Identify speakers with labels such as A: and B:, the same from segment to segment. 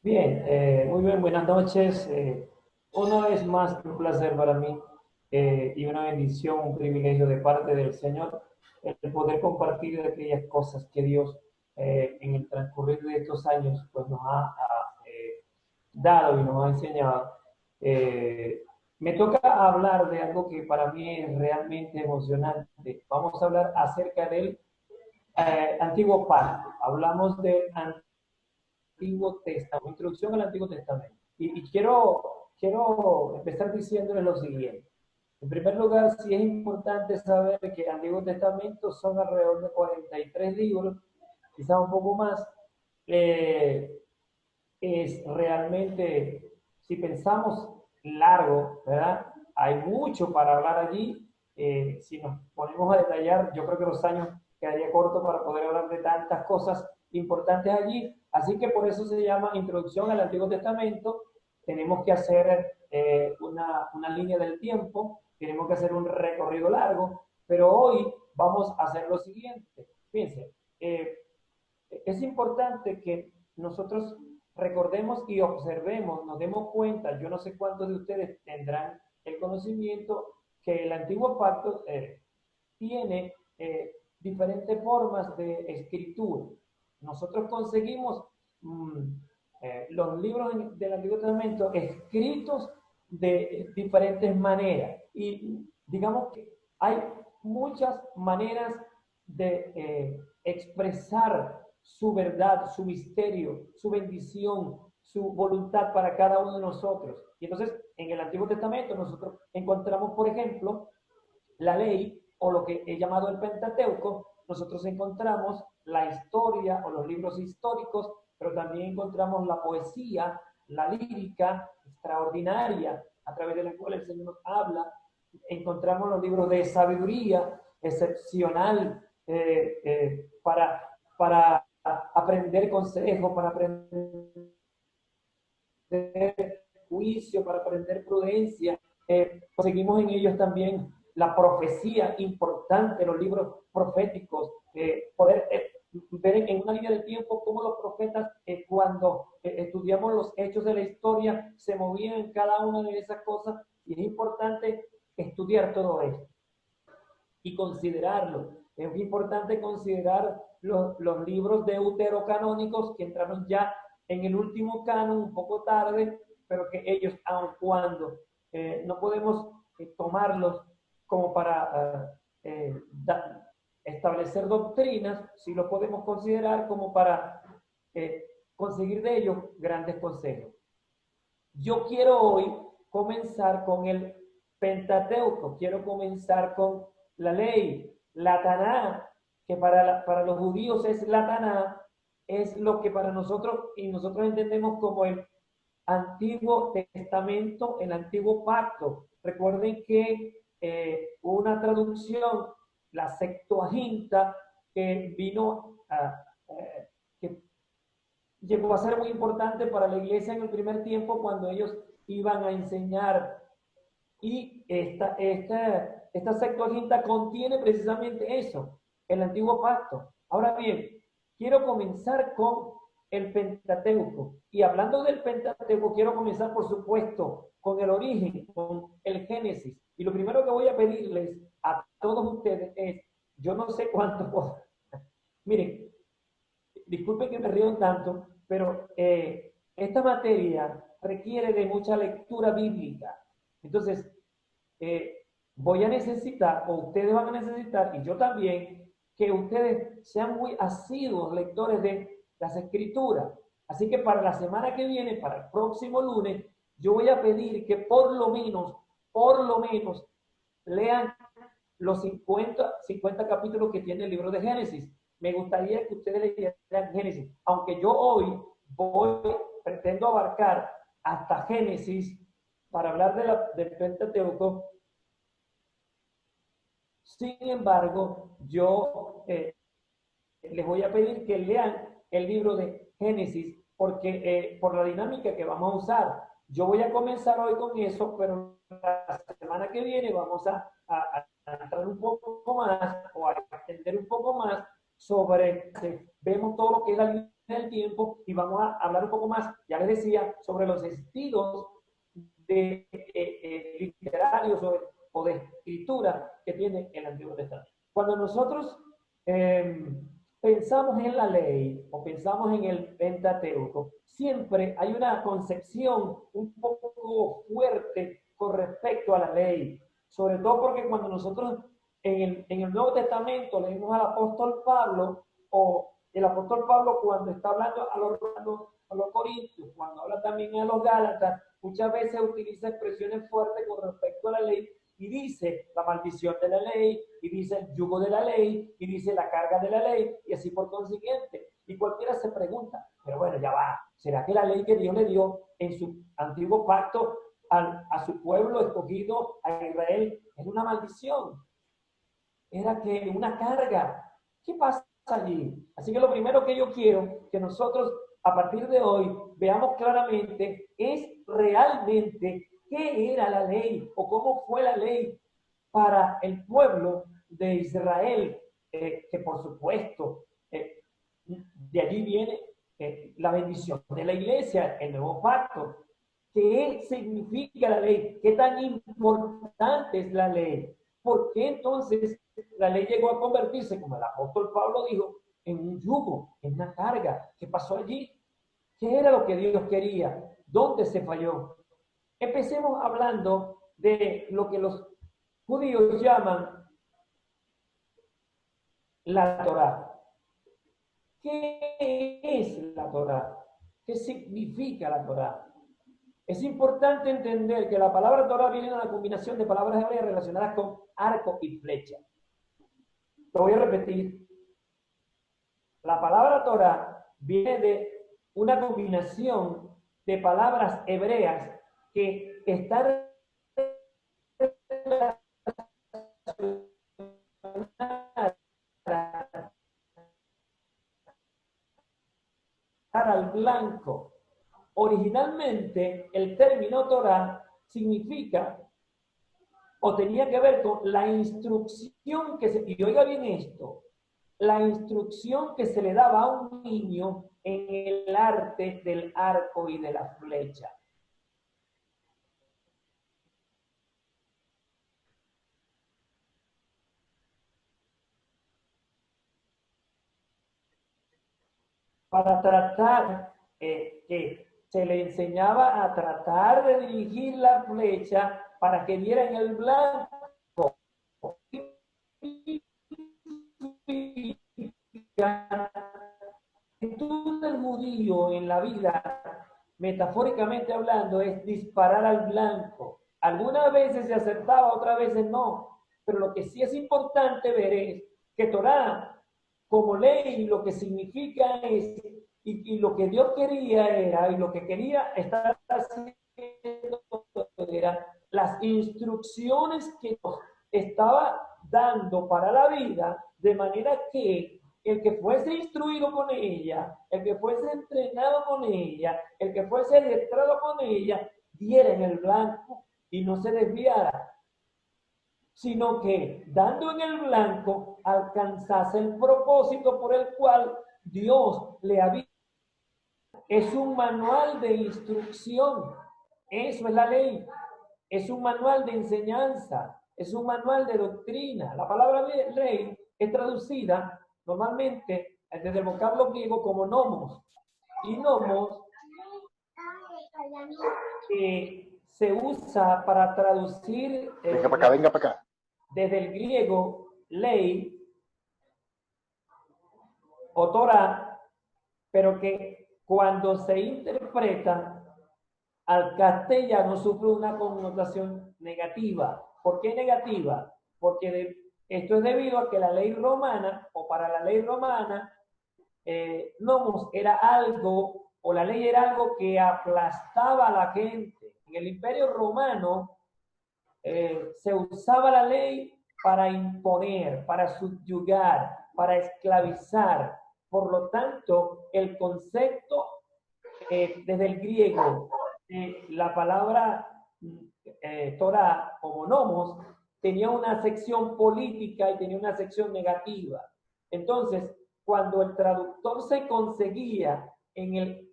A: Bien, muy bien, buenas noches. Una vez más, un placer para mí y una bendición, un privilegio de parte del Señor, el poder compartir de aquellas cosas que Dios en el transcurrir de estos años pues, nos ha dado y nos ha enseñado. Eh, Me toca hablar de algo que para mí es realmente emocionante. Vamos a hablar acerca del Antiguo Pacto. Hablamos del Antiguo Testamento, introducción al Antiguo Testamento. Quiero empezar diciéndoles lo siguiente. En primer lugar, sí es importante saber que el Antiguo Testamento son alrededor de 43 libros, quizás un poco más. Eh, es realmente, si pensamos largo, ¿verdad? Hay mucho para hablar allí. Si nos ponemos a detallar, yo creo que los años quedaría corto para poder hablar de tantas cosas importantes allí. Así que por eso se llama Introducción al Antiguo Testamento. Tenemos que hacer una línea del tiempo, tenemos que hacer un recorrido largo, pero hoy vamos a hacer lo siguiente. Fíjense, es importante que nosotros recordemos y observemos, nos demos cuenta, yo no sé cuántos de ustedes tendrán el conocimiento que el antiguo pacto tiene diferentes formas de escritura. Nosotros conseguimos mmm, los libros del Antiguo Testamento escritos de diferentes maneras y digamos que hay muchas maneras de expresar su verdad, su misterio, su bendición, su voluntad para cada uno de nosotros. Y entonces, en el Antiguo Testamento nosotros encontramos, por ejemplo, la ley o lo que he llamado el Pentateuco. Nosotros encontramos la historia o los libros históricos, pero también encontramos la poesía, la lírica extraordinaria a través de la cual el Señor nos habla. Encontramos los libros de sabiduría excepcional para aprender consejo, para aprender juicio, para aprender prudencia. Conseguimos en ellos también la profecía importante, los libros proféticos, poder ver en una línea de tiempo cómo los profetas, cuando estudiamos los hechos de la historia, se movían en cada una de esas cosas y es importante estudiar todo esto y considerarlo. Es importante considerar los libros deuterocanónicos que entraron ya en el último canon un poco tarde, pero que ellos, aun cuando no podemos tomarlos como para establecer doctrinas, sí lo podemos considerar como para eh, conseguir de ellos grandes consejos. Yo quiero hoy comenzar con el Pentateuco, quiero comenzar con la ley, la Taná, que para los judíos es la Taná, es lo que para nosotros, y nosotros entendemos como el Antiguo Testamento, el Antiguo Pacto. Recuerden que una traducción, la Septuaginta, que vino que llegó a ser muy importante para la iglesia en el primer tiempo cuando ellos iban a enseñar. Y esta Septuaginta contiene precisamente eso, el antiguo pacto. Ahora bien, quiero comenzar con el Pentateuco. Y hablando del Pentateuco, quiero comenzar, por supuesto, con el origen, con el Génesis. Y lo primero que voy a pedirles a todos ustedes es, yo no sé cuánto, miren, disculpen que me río tanto, pero esta materia requiere de mucha lectura bíblica. Entonces, voy a necesitar, o ustedes van a necesitar, y yo también, que ustedes sean muy asiduos lectores de las escrituras. Así que para la semana que viene, para el próximo lunes, yo voy a pedir que por lo menos, lean los 50 capítulos que tiene el libro de Génesis. Me gustaría que ustedes leyeran Génesis, aunque yo hoy pretendo abarcar hasta Génesis para hablar del Pentateuco. Sin embargo, yo les voy a pedir que lean el libro de Génesis porque por la dinámica que vamos a usar, yo voy a comenzar hoy con eso, pero la semana que viene vamos a entrar un poco más o a entender un poco más sobre, vemos todo lo que es la línea el tiempo y vamos a hablar un poco más, ya les decía, sobre los estilos de literarios o de escritura que tiene el Antiguo Testamento. Cuando nosotros pensamos en la ley o pensamos en el Pentateuco, siempre hay una concepción un poco fuerte con respecto a la ley, sobre todo porque cuando nosotros en el Nuevo Testamento leemos al apóstol Pablo, o el apóstol Pablo cuando está hablando a los corintios, cuando habla también a los gálatas, muchas veces utiliza expresiones fuertes con respecto a la ley y dice la maldición de la ley, y dice el yugo de la ley, y dice la carga de la ley, y así por consiguiente. Y cualquiera se pregunta, pero bueno, ya va, ¿será que la ley que Dios le dio en su antiguo pacto a su pueblo escogido, a Israel, es una maldición? Era que una carga. ¿Qué pasa allí? Así que lo primero que yo quiero que nosotros a partir de hoy veamos claramente es realmente qué era la ley o cómo fue la ley para el pueblo de Israel, que por supuesto de allí viene la bendición de la iglesia, el nuevo pacto. ¿Qué significa la ley? ¿Qué tan importante es la ley? ¿Por qué entonces la ley llegó a convertirse, como el apóstol Pablo dijo, en un yugo, en una carga? ¿Qué pasó allí? ¿Qué era lo que Dios quería? ¿Dónde se falló? Empecemos hablando de lo que los judíos llaman la Torá. ¿Qué es la Torá? ¿Qué significa la Torá? Es importante entender que la palabra Torah viene de una combinación de palabras hebreas relacionadas con arco y flecha. Lo voy a repetir. La palabra Torah viene de una combinación de palabras hebreas que están al blanco. Originalmente, el término Torah significa o tenía que ver con la instrucción que se, y oiga bien esto, la instrucción que se le daba a un niño en el arte del arco y de la flecha. Para tratar, que se le enseñaba a tratar de dirigir la flecha para que diera en el blanco. La actitud del judío en la vida, metafóricamente hablando, es disparar al blanco. Algunas veces se acertaba, otras veces no. Pero lo que sí es importante ver es que Torah, como ley, lo que significa es, y lo que Dios quería era, y lo que quería estar haciendo era las instrucciones que nos estaba dando para la vida, de manera que el que fuese instruido con ella, el que fuese entrenado con ella, el que fuese adiestrado con ella, diera en el blanco y no se desviara, sino que dando en el blanco alcanzase el propósito por el cual Dios le había. Es un manual de instrucción, eso es la ley, es un manual de enseñanza, es un manual de doctrina. La palabra ley es traducida normalmente desde el vocablo griego como nomos, y nomos se usa para traducir
B: venga para acá.
A: Desde el griego ley o Torah, pero que cuando se interpreta al castellano sufre una connotación negativa. ¿Por qué negativa? Porque esto es debido a que la ley romana, o para la ley romana, nomos era algo, o la ley era algo que aplastaba a la gente. En el Imperio Romano se usaba la ley para imponer, para subyugar, para esclavizar. Por lo tanto, el concepto desde el griego, la palabra Torah como nomos, tenía una sección política y tenía una sección negativa. Entonces, cuando el traductor se conseguía en el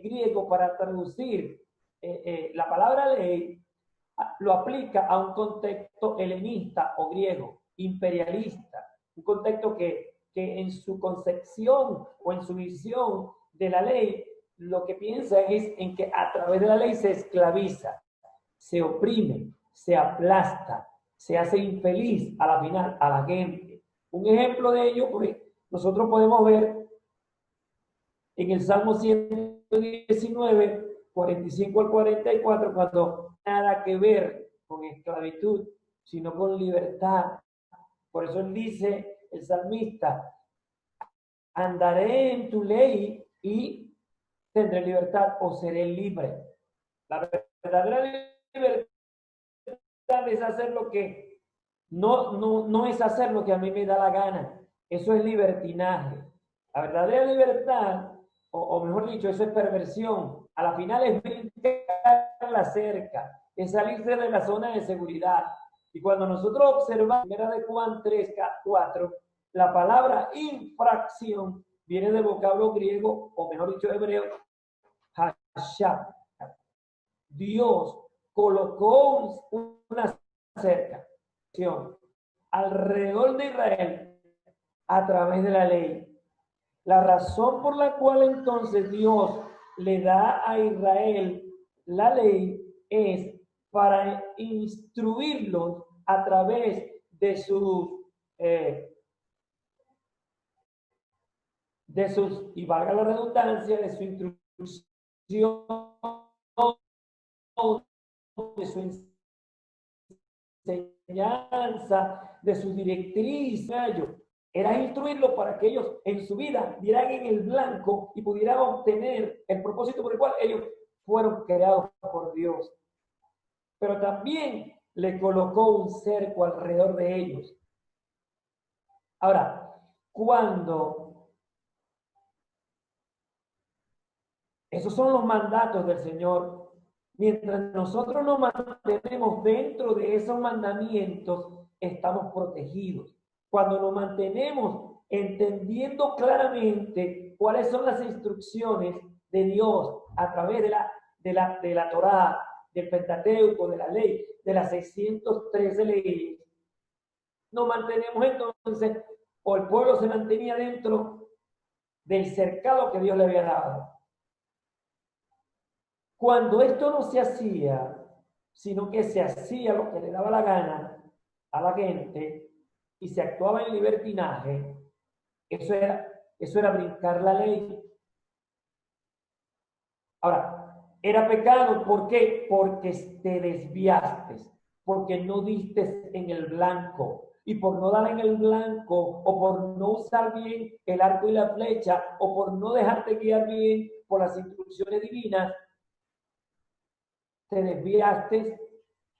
A: griego para traducir la palabra ley, lo aplica a un contexto helenista o griego, imperialista, un contexto que en su concepción o en su visión de la ley, lo que piensa es en que a través de la ley se esclaviza, se oprime, se aplasta, se hace infeliz a la final a la gente. Un ejemplo de ello, pues, nosotros podemos ver en el Salmo 119, 45 al 44, cuando nada que ver con esclavitud, sino con libertad. Por eso él dice, el salmista, andaré en tu ley y tendré libertad o seré libre. La verdadera libertad es hacer lo que no es hacer lo que a mí me da la gana. Eso es libertinaje. La verdadera libertad, o mejor dicho, eso es perversión. A la final es brincar la cerca, es salirse de la zona de seguridad. Y cuando nosotros observamos, primera de Juan 3, 4, la palabra infracción viene del vocablo griego, o mejor dicho hebreo, hashab. Dios colocó una cerca alrededor de Israel a través de la ley. La razón por la cual entonces Dios le da a Israel la ley es para instruirlos a través de sus, y valga la redundancia, de su instrucción, de su enseñanza, de su directriz. Era instruirlo para que ellos en su vida dieran en el blanco y pudieran obtener el propósito por el cual ellos fueron creados por Dios. Pero también le colocó un cerco alrededor de ellos. Ahora, cuando esos son los mandatos del Señor, mientras nosotros nos mantenemos dentro de esos mandamientos, estamos protegidos. Cuando nos mantenemos entendiendo claramente cuáles son las instrucciones de Dios a través de la Torá, del Pentateuco, de la ley, de las 613 leyes, nos mantenemos entonces, o el pueblo se mantenía dentro del cercado que Dios le había dado. Cuando esto no se hacía, sino que se hacía lo que le daba la gana a la gente y se actuaba en libertinaje, eso era brincar la ley. Ahora, era pecado, ¿por qué? Porque te desviaste, porque no diste en el blanco, y por no dar en el blanco, o por no usar bien el arco y la flecha, o por no dejarte guiar bien por las instrucciones divinas, te desviaste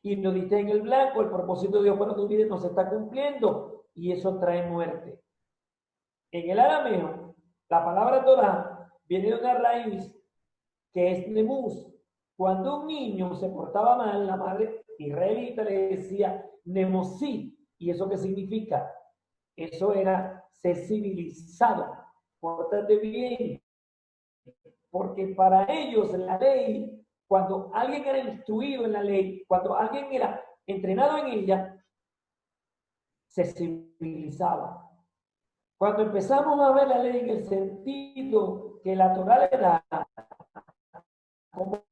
A: y no diste en el blanco, el propósito de Dios para tu vida no se está cumpliendo, y eso trae muerte. En el arameo, la palabra Torah viene de una raíz que es nemus. Cuando un niño se portaba mal, la madre israelita le decía nemosí. ¿Y eso qué significa? Eso era ser civilizado, pórtate bien. Porque para ellos la ley, cuando alguien era instruido en la ley, cuando alguien era entrenado en ella, se civilizaba. Cuando empezamos a ver la ley en el sentido que la Torá le da, como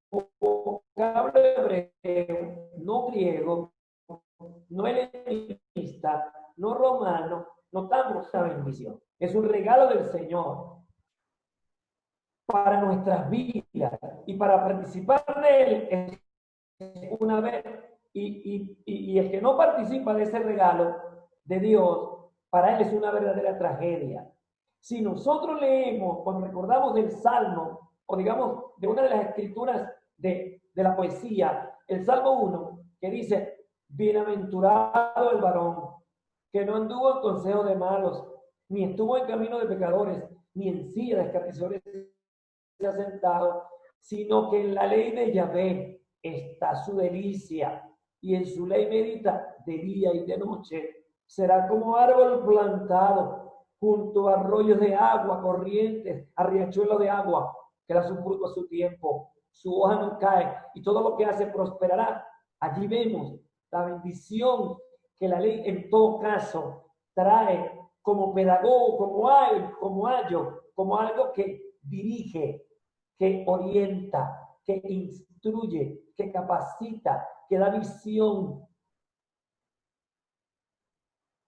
A: vocablo hebreo, no griego, no helenista, no romano, notamos esta bendición. Es un regalo del Señor para nuestras vidas y para participar de él es una vez. Y el que no participa de ese regalo de Dios, para él es una verdadera tragedia. Si nosotros leemos, cuando recordamos del Salmo, o digamos de una de las escrituras de la poesía, el Salmo 1, que dice, bienaventurado el varón, que no anduvo en consejo de malos, ni estuvo en camino de pecadores, ni en silla de escarnecedores se ha sentado, sino que en la ley de Yahvé está su delicia, y en su ley medita de día y de noche. Será como árbol plantado junto a arroyos de agua, corrientes, a riachuelos de agua, que da su fruto a su tiempo, su hoja no cae y todo lo que hace prosperará. Allí vemos la bendición que la ley en todo caso trae como pedagogo, como ayo, como algo que dirige, que orienta, que instruye, que capacita, que da visión.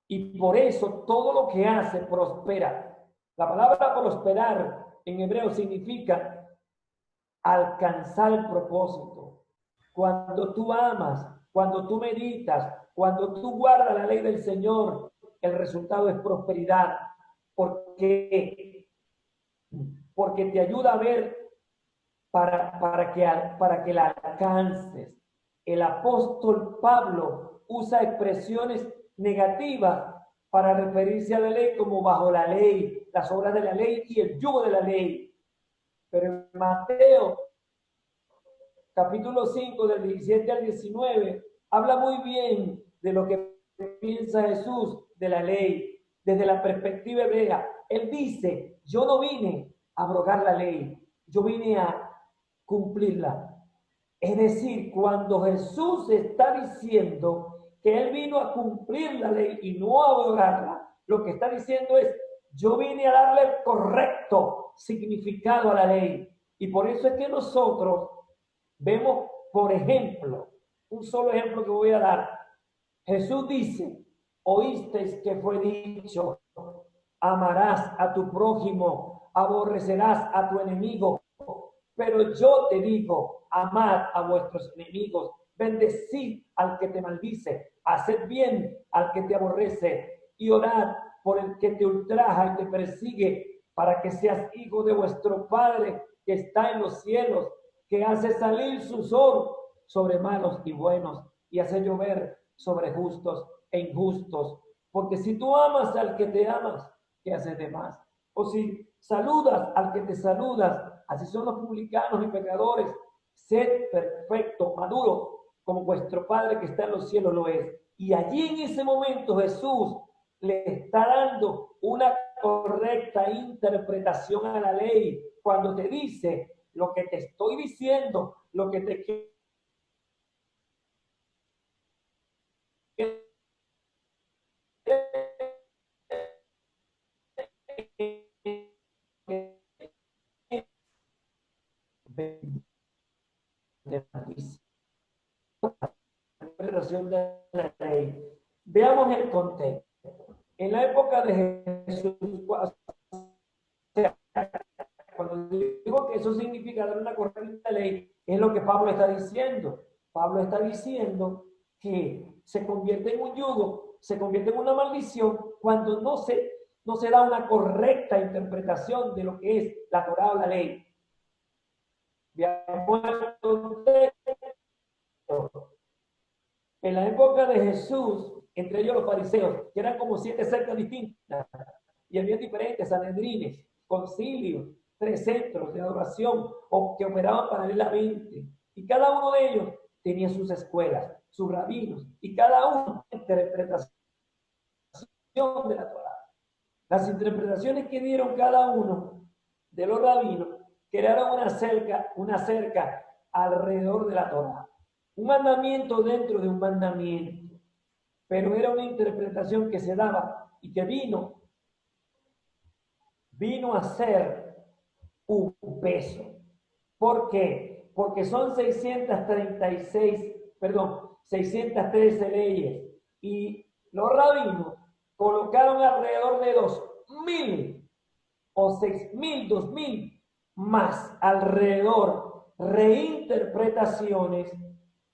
A: Y por eso todo lo que hace prospera. La palabra prosperar en hebreo significa alcanzar el propósito. Cuando tú amas, cuando tú meditas, cuando tú guardas la ley del Señor, el resultado es prosperidad. Porque te ayuda a ver para que la alcances. El apóstol Pablo usa expresiones negativas para referirse a la ley como bajo la ley, las obras de la ley y el yugo de la ley. Pero en Mateo, capítulo 5, del 17 al 19, habla muy bien de lo que piensa Jesús de la ley, desde la perspectiva hebrea. Él dice, yo no vine a abrogar la ley, yo vine a cumplirla. Es decir, cuando Jesús está diciendo que Él vino a cumplir la ley y no a abrogarla, lo que está diciendo es, yo vine a darle el correcto significado a la ley. Y por eso es que nosotros vemos, por ejemplo, un solo ejemplo que voy a dar. Jesús dice, oísteis que fue dicho, amarás a tu prójimo, aborrecerás a tu enemigo. Pero yo te digo, amad a vuestros enemigos, bendecid al que te maldice, haced bien al que te aborrece y orad por el que te ultraja y te persigue, para que seas hijo de vuestro Padre que está en los cielos, que hace salir su sol sobre malos y buenos y hace llover sobre justos e injustos. Porque si tú amas al que te amas, ¿qué haces de más? O si saludas al que te saludas, así son los publicanos y pecadores. Sed perfecto, maduro, como vuestro Padre que está en los cielos lo es. Y allí en ese momento Jesús le está dando una correcta interpretación a la ley cuando te dice lo que te estoy diciendo, lo que te interpretación de la ley. Veamos el contexto. En la época de Jesús, cuando digo que eso significa dar una correcta ley, es lo que Pablo está diciendo. Pablo está diciendo que se convierte en un yugo, se convierte en una maldición cuando no se da una correcta interpretación de lo que es la Torá o la ley. Veamos el contexto. En la época de Jesús, entre ellos los fariseos, que eran como 7 sectas distintas, y había diferentes sanedrines, concilios, 3 centros de adoración o que operaban paralelamente. Y cada uno de ellos tenía sus escuelas, sus rabinos, y cada uno interpretación de la Torá. Las interpretaciones que dieron cada uno de los rabinos crearon una cerca alrededor de la Torá. Un mandamiento dentro de un mandamiento. Pero era una interpretación que se daba y que vino a ser un peso. ¿Por qué? Porque son 613 leyes y los rabinos colocaron alrededor de 2,000 o 6,000, 2,000 más alrededor reinterpretaciones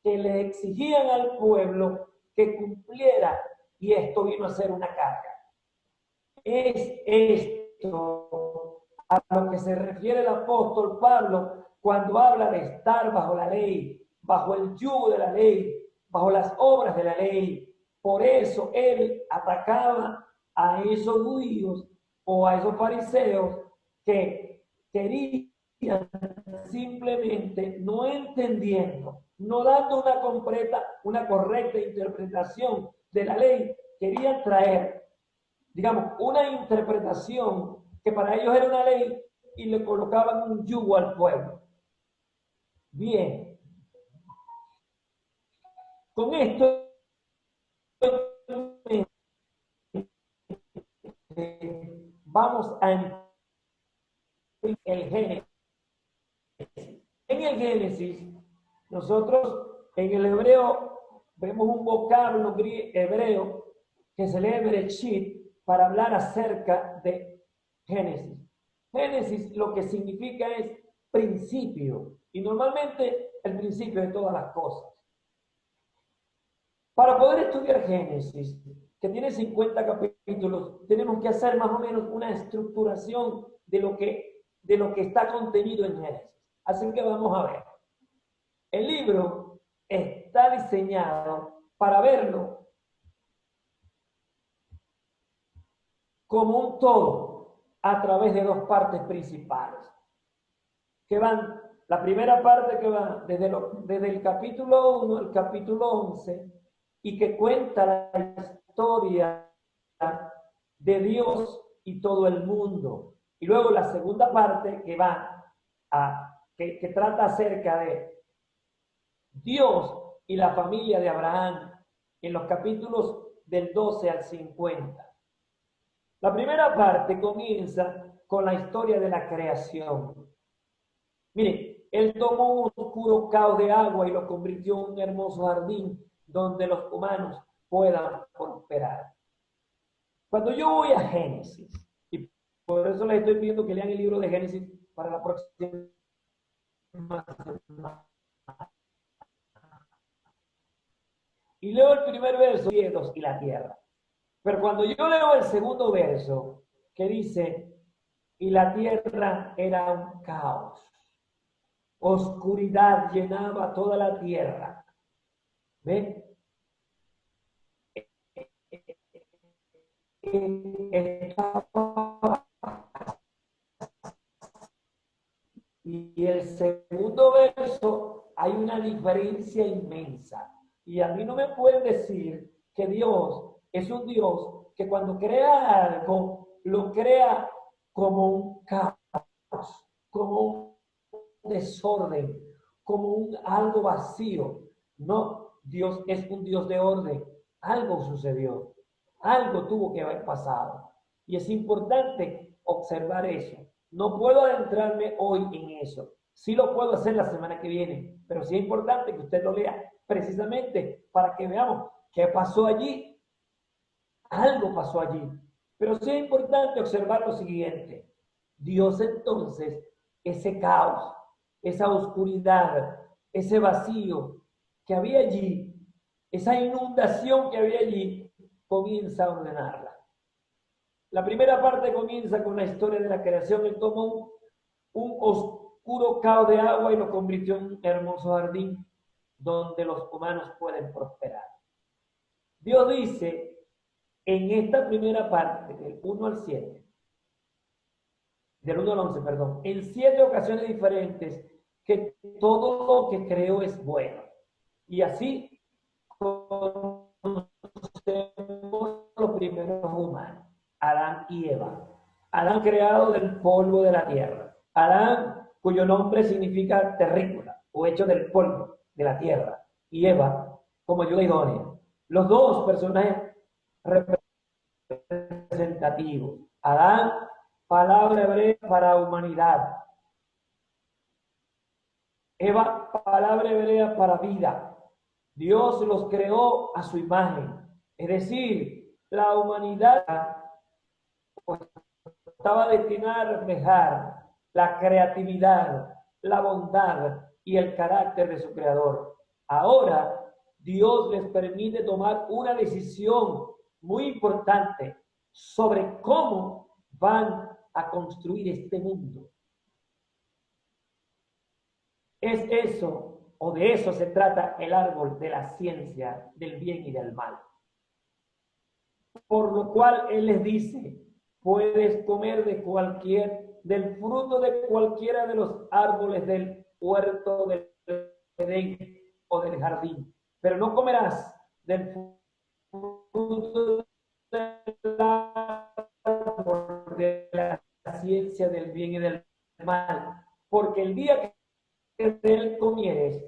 A: que le exigían al pueblo que cumpliera, y esto vino a ser una carga. Es esto a lo que se refiere el apóstol Pablo cuando habla de estar bajo la ley, bajo el yugo de la ley, bajo las obras de la ley. Por eso él atacaba a esos judíos o a esos fariseos que querían simplemente no entendiendo, no dando una correcta interpretación de la ley, querían traer digamos, una interpretación que para ellos era una ley y le colocaban un yugo al pueblo. Bien, con esto vamos a entrar en el Génesis. En el Génesis, nosotros en el hebreo vemos un vocablo hebreo que se lee Bereshit para hablar acerca de Génesis. Génesis lo que significa es principio, y normalmente el principio de todas las cosas. Para poder estudiar Génesis, que tiene 50 capítulos, tenemos que hacer más o menos una estructuración de lo que está contenido en Génesis. Así que vamos a ver. El libro está diseñado para verlo como un todo a través de dos partes principales, que van, la primera parte que va desde el capítulo 1 al capítulo 11 y que cuenta la historia de Dios y todo el mundo. Y luego la segunda parte que va que trata acerca de Dios y la familia de Abraham en los capítulos del 12 al 50. La primera parte comienza con la historia de la creación. Miren, él tomó un oscuro caos de agua y lo convirtió en un hermoso jardín donde los humanos puedan prosperar. Cuando yo voy a Génesis, y por eso les estoy pidiendo que lean el libro de Génesis para la próxima semana, y leo el primer verso, cielos y la tierra. Pero cuando yo leo el segundo verso, que dice, y la tierra era un caos, oscuridad llenaba toda la tierra. ¿Ven? Y el segundo verso hay una diferencia inmensa. Y a mí no me pueden decir que Dios es un Dios que cuando crea algo, lo crea como un caos, como un desorden, como algo vacío. No, Dios es un Dios de orden. Algo sucedió, algo tuvo que haber pasado. Y es importante observar eso. No puedo adentrarme hoy en eso. Sí lo puedo hacer la semana que viene, pero sí es importante que usted lo lea precisamente para que veamos qué pasó allí. Algo pasó allí. Pero sí es importante observar lo siguiente. Dios entonces, ese caos, esa oscuridad, ese vacío que había allí, esa inundación que había allí, comienza a ordenarla. La primera parte comienza con la historia de la creación. Él tomó un oscuro caos de agua y lo convirtió en un hermoso jardín donde los humanos pueden prosperar. Dios dice en esta primera parte, del 1 al 7, del 1 al 11, perdón, en 7 ocasiones diferentes, que todo lo que creó es bueno. Y así conocemos los primeros humanos, Adán y Eva. Adán creado del polvo de la tierra. Adán, cuyo nombre significa terrícola, o hecho del polvo de la tierra. Y Eva, como ayuda idónea. Los dos personajes representativos. Adán, palabra hebrea para humanidad. Eva, palabra hebrea para vida. Dios los creó a su imagen. Es decir, la humanidad estaba destinada a reflejar la creatividad, la bondad y el carácter de su creador. Ahora, Dios les permite tomar una decisión muy importante sobre cómo van a construir este mundo. Es eso, o de eso se trata el árbol de la ciencia del bien y del mal. Por lo cual Él les dice, puedes comer del fruto de cualquiera de los árboles del huerto del Edén o del jardín, pero no comerás del fruto árbol de la ciencia del bien y del mal, porque el día que de él comieres,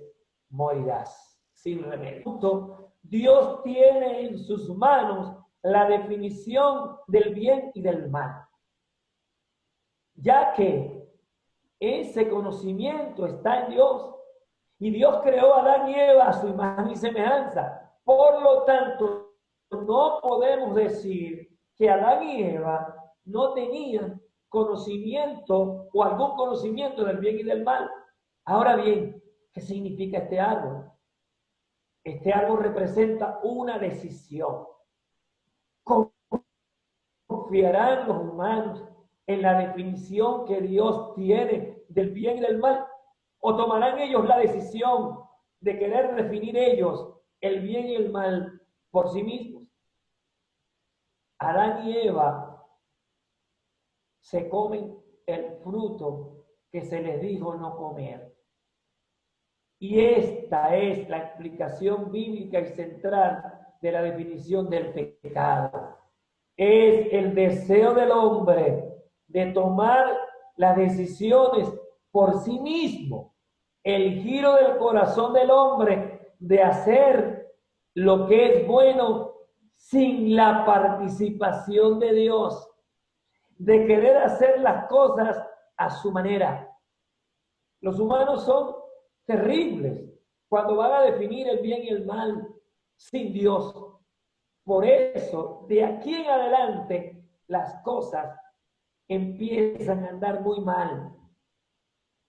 A: morirás sin remedio. Dios tiene en sus manos la definición del bien y del mal, ya que ese conocimiento está en Dios, y Dios creó a Adán y Eva a su imagen y semejanza. Por lo tanto, no podemos decir que Adán y Eva no tenían conocimiento o algún conocimiento del bien y del mal. Ahora bien, ¿qué significa este árbol? Este árbol representa una decisión. ¿Confiarán los humanos en la definición que Dios tiene del bien y del mal? ¿O tomarán ellos la decisión de querer definir ellos el bien y el mal por sí mismos? Adán y Eva se comen el fruto que se les dijo no comer. Y esta es la explicación bíblica y central de la definición del pecado. Es el deseo del hombre de tomar las decisiones por sí mismo, el giro del corazón del hombre de hacer lo que es bueno sin la participación de Dios, de querer hacer las cosas a su manera. Los humanos son terribles cuando van a definir el bien y el mal sin Dios. Por eso, de aquí en adelante, las cosas empiezan a andar muy mal.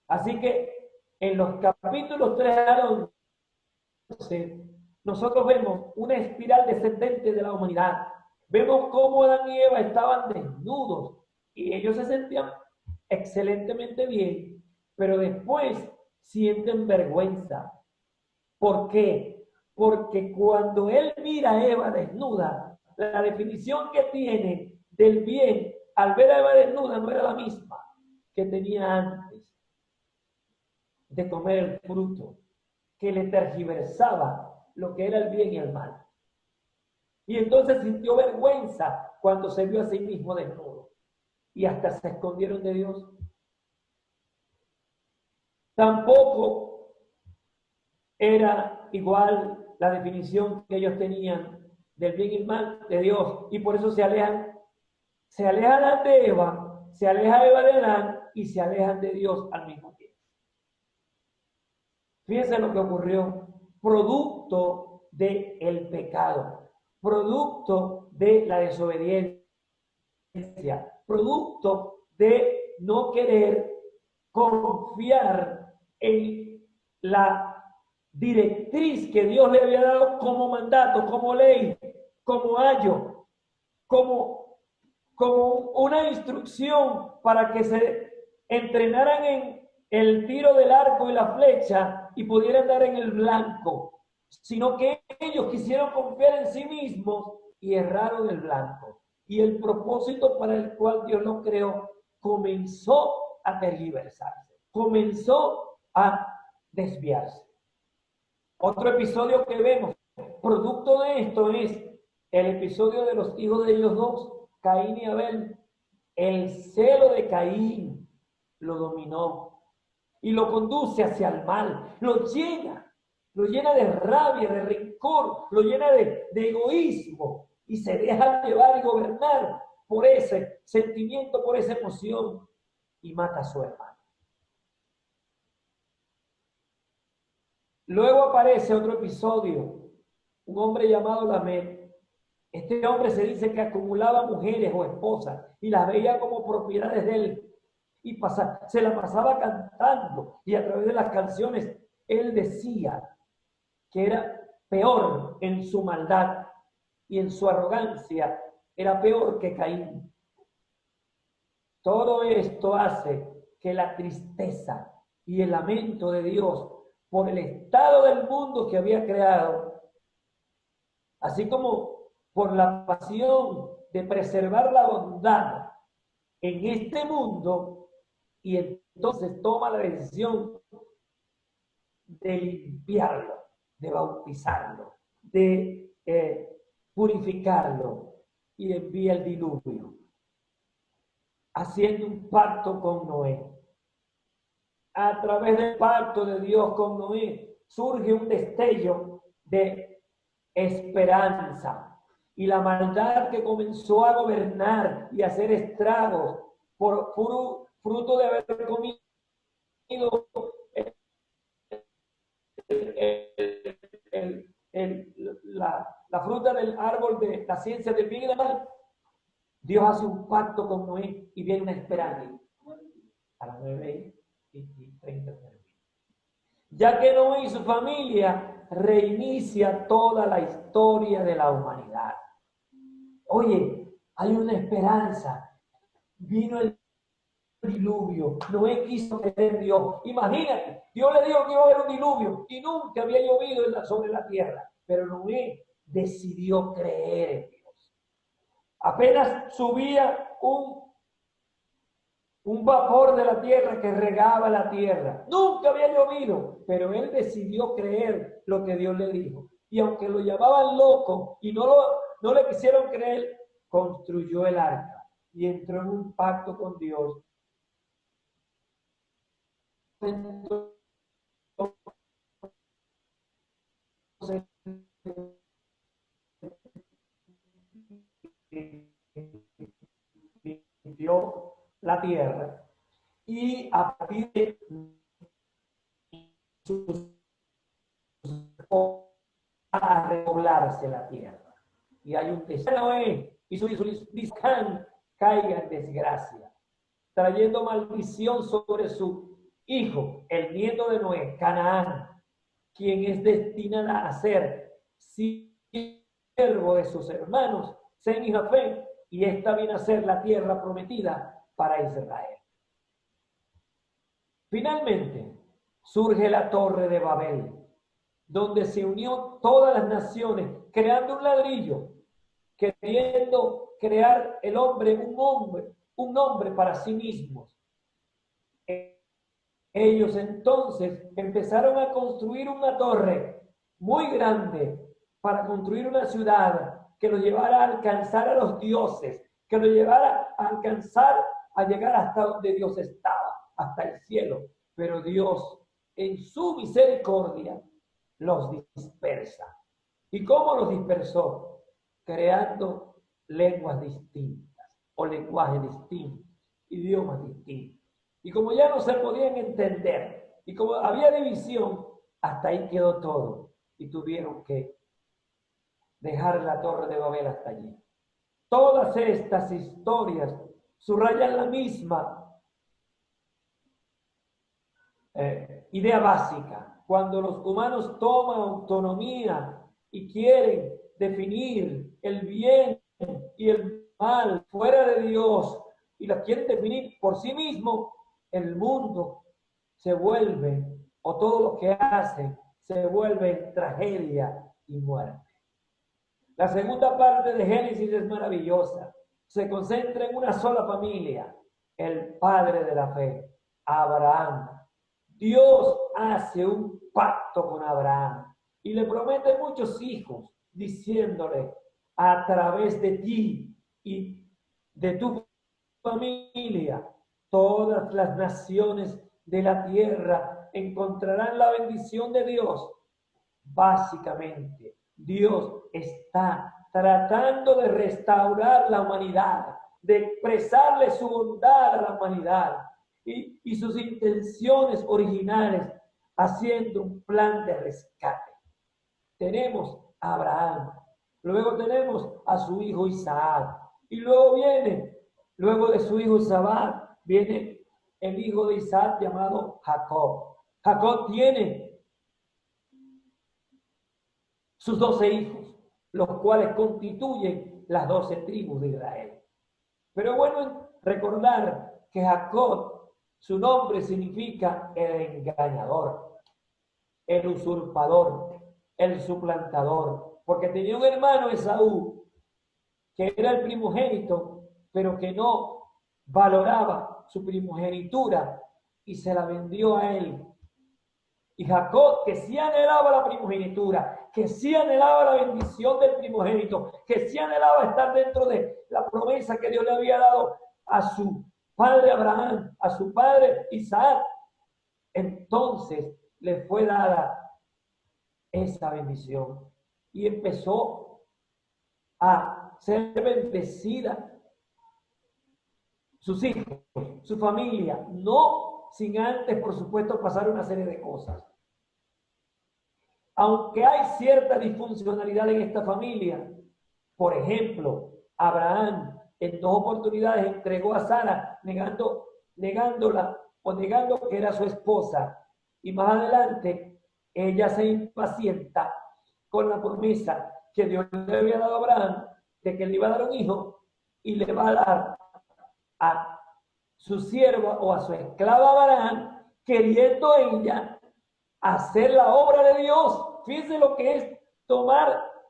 A: Así que en los capítulos 3 al 11, nosotros vemos una espiral descendente de la humanidad. Vemos cómo Adán y Eva estaban desnudos y ellos se sentían excelentemente bien, pero después sienten vergüenza. ¿Por qué? Porque cuando él mira a Eva desnuda, la definición que tiene del bien al ver a Eva desnuda no era la misma que tenía antes de comer el fruto, que le tergiversaba lo que era el bien y el mal. Y entonces sintió vergüenza cuando se vio a sí mismo desnudo. Y hasta se escondieron de Dios. Tampoco era igual la definición que ellos tenían del bien y el mal de Dios. Y por eso se alejan Adán de Eva, se aleja Eva de Adán y se alejan de Dios al mismo tiempo. Fíjense lo que ocurrió, producto del pecado, producto de la desobediencia, producto de no querer confiar en la directriz que Dios le había dado como mandato, como ley, como ayo, como una instrucción para que se entrenaran en el tiro del arco y la flecha y pudieran dar en el blanco, sino que ellos quisieron confiar en sí mismos y erraron el blanco. Y el propósito para el cual Dios los creó comenzó a tergiversarse, comenzó a desviarse. Otro episodio que vemos, producto de esto, es el episodio de los hijos de ellos dos, Caín y Abel. El celo de Caín lo dominó y lo conduce hacia el mal, lo llena de rabia, de rencor, lo llena de egoísmo y se deja llevar y gobernar por ese sentimiento, por esa emoción y mata a su hermano. Luego aparece otro episodio, un hombre llamado Lamec. Este hombre se dice que acumulaba mujeres o esposas y las veía como propiedades de él y se la pasaba cantando, y a través de las canciones él decía que era peor en su maldad y en su arrogancia, era peor que Caín. Todo esto hace que la tristeza y el lamento de Dios por el estado del mundo que había creado, así como por la pasión de preservar la bondad en este mundo, y entonces toma la decisión de limpiarlo, de bautizarlo, de purificarlo. y envía el diluvio, haciendo un pacto con Noé. A través del pacto de Dios con Noé surge un destello de esperanza. Y la maldad que comenzó a gobernar y a hacer estragos por fruto de haber comido la fruta del árbol de la ciencia del bien y del mal, Dios hace un pacto con Noé y viene una esperanza. A las 9:30. Ya que Noé y su familia reinicia toda la historia de la humanidad. Oye, hay una esperanza. Vino el diluvio. Noé quiso creer en Dios. Imagínate, Dios le dijo que iba a haber un diluvio y nunca había llovido sobre la tierra. Pero Noé decidió creer en Dios. Apenas subía un vapor de la tierra que regaba la tierra. Nunca había llovido, pero él decidió creer lo que Dios le dijo. Y aunque lo llamaban loco y no le quisieron creer, construyó el arca y entró en un pacto con Dios. Limpió la tierra y a partir de a repoblarse la tierra. Y hay un deseo y su Discán caiga en desgracia, trayendo maldición sobre su hijo, el nieto de Noé, Canaán, quien es destinada a ser siervo de sus hermanos, Sem y Jafet, y esta viene a ser la tierra prometida para Israel. Finalmente, surge la Torre de Babel, donde se unió todas las naciones, creando un ladrillo, queriendo crear el hombre un nombre para sí mismos. Ellos entonces empezaron a construir una torre muy grande para construir una ciudad que los llevara a alcanzar a los dioses, que los llevara a alcanzar, a llegar hasta donde Dios estaba, hasta el cielo. Pero Dios, en su misericordia, los dispersa. ¿Y cómo los dispersó? Creando lenguas distintas o lenguajes distintos, idiomas distintos. Y como ya no se podían entender, y como había división, hasta ahí quedó todo. Y tuvieron que dejar la Torre de Babel hasta allí. Todas estas historias subrayan la misma idea básica. Cuando los humanos toman autonomía y quieren definir el bien y el mal fuera de Dios y la quieren definir por sí mismo, el mundo se vuelve, o todo lo que hace, se vuelve tragedia y muerte. La segunda parte de Génesis es maravillosa. Se concentra en una sola familia, el padre de la fe, Abraham. Dios hace un pacto con Abraham y le promete muchos hijos, diciéndole: a través de ti y de tu familia, todas las naciones de la tierra encontrarán la bendición de Dios. Básicamente, Dios está tratando de restaurar la humanidad, de expresarle su bondad a la humanidad y sus intenciones originales, haciendo un plan de rescate. Tenemos a Abraham, luego tenemos a su hijo Isaac, y luego de su hijo Isaac, viene el hijo de Isaac llamado Jacob. Jacob tiene sus 12 hijos, los cuales constituyen las 12 tribus de Israel. Pero bueno recordar que Jacob, su nombre significa el engañador, el usurpador, el suplantador, porque tenía un hermano, Esaú, que era el primogénito, pero que no valoraba su primogenitura y se la vendió a él Y Jacob, que sí anhelaba la primogenitura, que sí anhelaba la bendición del primogénito, que sí anhelaba estar dentro de la promesa que Dios le había dado a su padre Abraham, a su padre Isaac, entonces le fue dada esa bendición y empezó a ser bendecida sus hijos, su familia, no sin antes, por supuesto, pasar una serie de cosas. Aunque hay cierta disfuncionalidad en esta familia, por ejemplo, Abraham en 2 oportunidades entregó a Sara negándola o negando que era su esposa. Y más adelante, ella se impacienta con la promesa que Dios le había dado a Abraham de que le iba a dar un hijo y le va a dar a su sierva o a su esclava Abraham, queriendo ella hacer la obra de Dios. Fíjense lo que es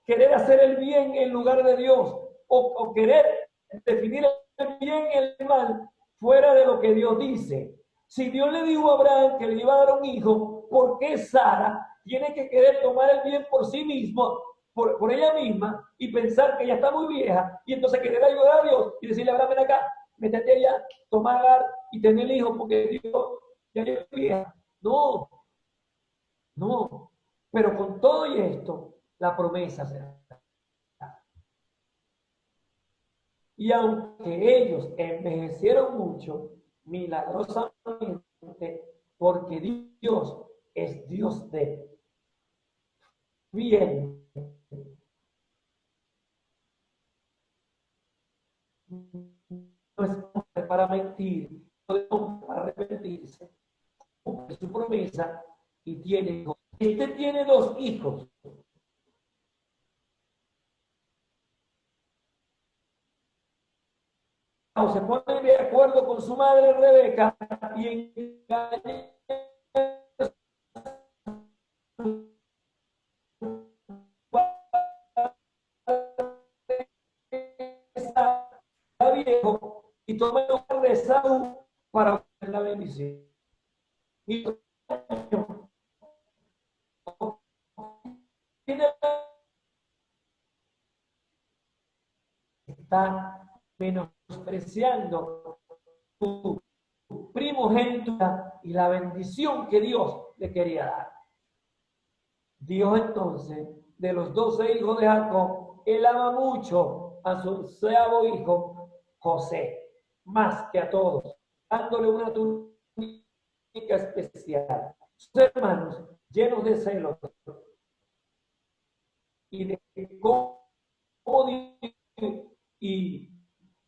A: querer hacer el bien en lugar de Dios, o querer definir el bien y el mal fuera de lo que Dios dice. Si Dios le dijo a Abraham que le iba a dar un hijo, ¿por qué Sara tiene que querer tomar el bien por sí mismo, por ella misma, y pensar que ya está muy vieja, y entonces querer ayudar a Dios y decirle a Abraham, ven acá, métete allá, toma Agar y tener el hijo porque Dios ya es vieja? No, no, pero con todo y esto, la promesa será. Y aunque ellos envejecieron mucho, milagrosamente, porque Dios es Dios de fiel, no es hombre para mentir, no es hombre para arrepentirse, cumple su promesa y tiene hijos. Este tiene 2 hijos. O se pone de acuerdo con su madre Rebeca y engaña a viejo y toma el lugar de Saúl para obtener la bendición. Y está menospreciando su primogénita y la bendición que Dios le quería dar. Dios entonces, de los 12 hijos de Jacob, él ama mucho a su 11º hijo, José, más que a todos, dándole una túnica especial. Sus hermanos, llenos de celos y de y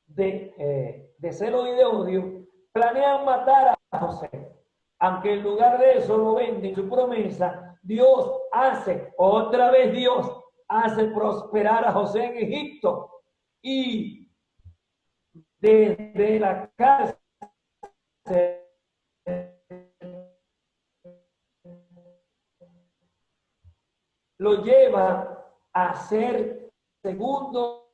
A: de celo y de odio, planean matar a José. Aunque en lugar de eso lo venden su promesa, Dios hace prosperar a José en Egipto y desde la cárcel lo lleva a ser segundo,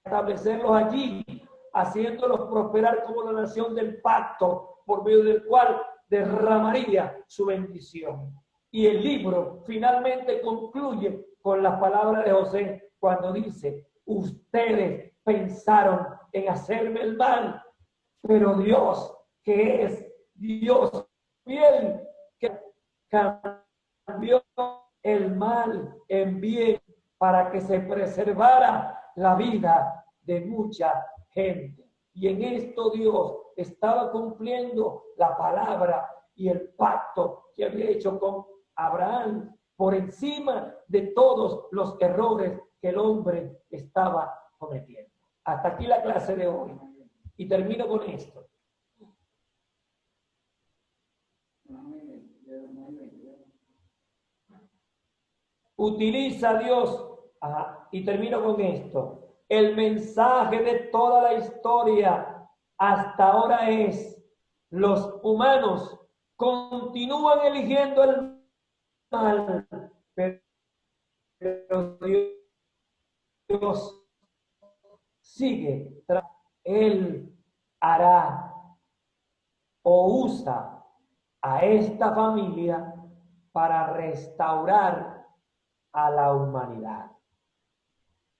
A: establecerlos allí, haciéndolos prosperar como la nación del pacto, por medio del cual derramaría su bendición. Y el libro finalmente concluye con las palabras de José cuando dice: ustedes pensaron en hacerme el mal, pero Dios, que es Dios fiel, que cambió el mal en bien para que se preservara la vida de mucha gente. Y en esto Dios estaba cumpliendo la palabra y el pacto que había hecho con Abraham por encima de todos los errores que el hombre estaba cometiendo. Hasta aquí la clase de hoy. Y termino con esto. Utiliza Dios, y termino con esto, el mensaje de toda la historia hasta ahora es: los humanos continúan eligiendo el mal, pero Dios sigue, Él hará o usa a esta familia para restaurar a la humanidad.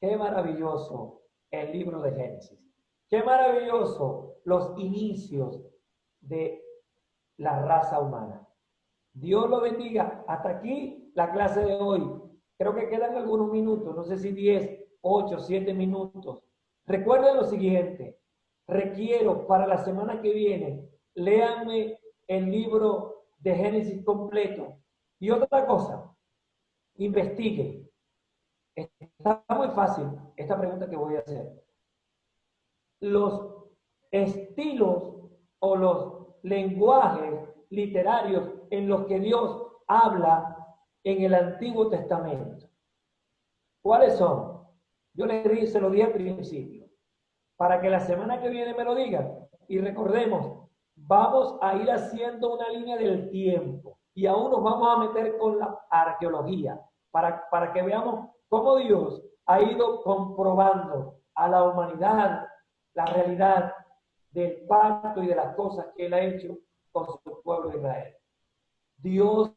A: Qué maravilloso el libro de Génesis. Qué maravilloso los inicios de la raza humana. Dios lo bendiga. Hasta aquí la clase de hoy. Creo que quedan algunos minutos, no sé si 10, 8, 7 minutos. Recuerden lo siguiente. Requiero para la semana que viene, léanme el libro de Génesis completo. Y otra cosa, investiguen. Está muy fácil esta pregunta que voy a hacer. Los estilos o los lenguajes literarios en los que Dios habla en el Antiguo Testamento. ¿Cuáles son? Yo se lo di al principio, para que la semana que viene me lo digan. Y recordemos, vamos a ir haciendo una línea del tiempo y aún nos vamos a meter con la arqueología para que veamos cómo Dios ha ido comprobando a la humanidad la realidad del pacto y de las cosas que Él ha hecho con su pueblo de Israel. Dios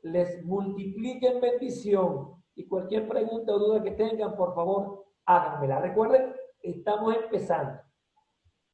A: les multiplique en bendición y cualquier pregunta o duda que tengan, por favor, háganmela. Recuerden, estamos empezando.